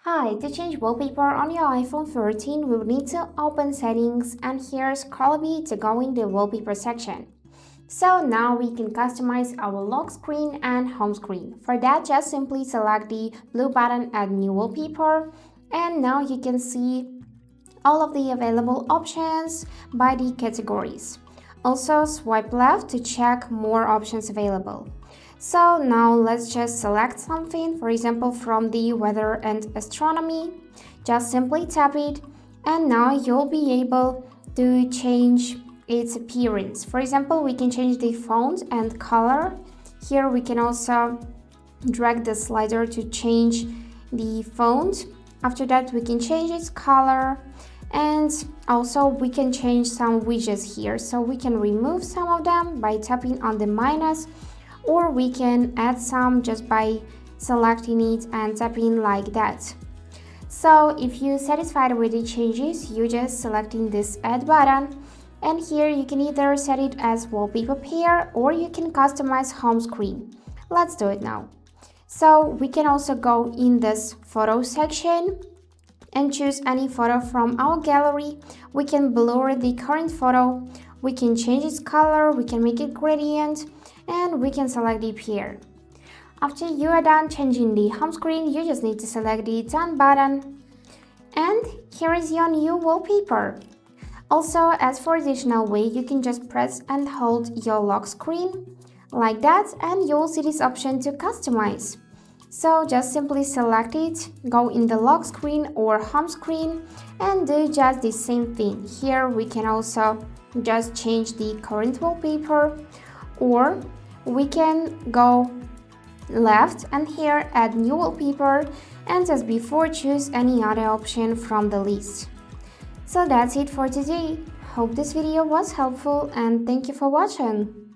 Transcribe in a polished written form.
Hi, to change wallpaper on your iPhone 13, we will need to open settings and here scroll a bit to go in the wallpaper section. So now we can customize our lock screen and home screen. For that, just simply select the blue button Add New Wallpaper, and now you can see all of the available options by the categories. Also swipe left to check more options available. So now let's just select something, for example from the weather and astronomy. Just simply tap it and now you'll be able to change its appearance. For example, we can change the font and color. Here we can also drag the slider to change the font. After that we can change its color, and also we can change some widgets here. So we can remove some of them by tapping on the minus, or we can add some just by selecting it and tapping like that. So if you're satisfied with the changes, you just selecting this add button, and here you can either set it as wallpaper pair or you can customize home screen. Let's do it now. So we can also go in this photo section and choose any photo from our gallery. We can blur the current photo, we can change its color, we can make it gradient, and we can select the pair. After you are done changing the home screen, you just need to select the done button, and here is your new wallpaper. Also, as for additional way, you can just press and hold your lock screen like that and you'll see this option to customize. So just simply select it, go in the lock screen or home screen and do just the same thing. Here we can also just change the current wallpaper, or we can go left and here add new wallpaper, and as before choose any other option from the list. So that's it for today. Hope this video was helpful and thank you for watching.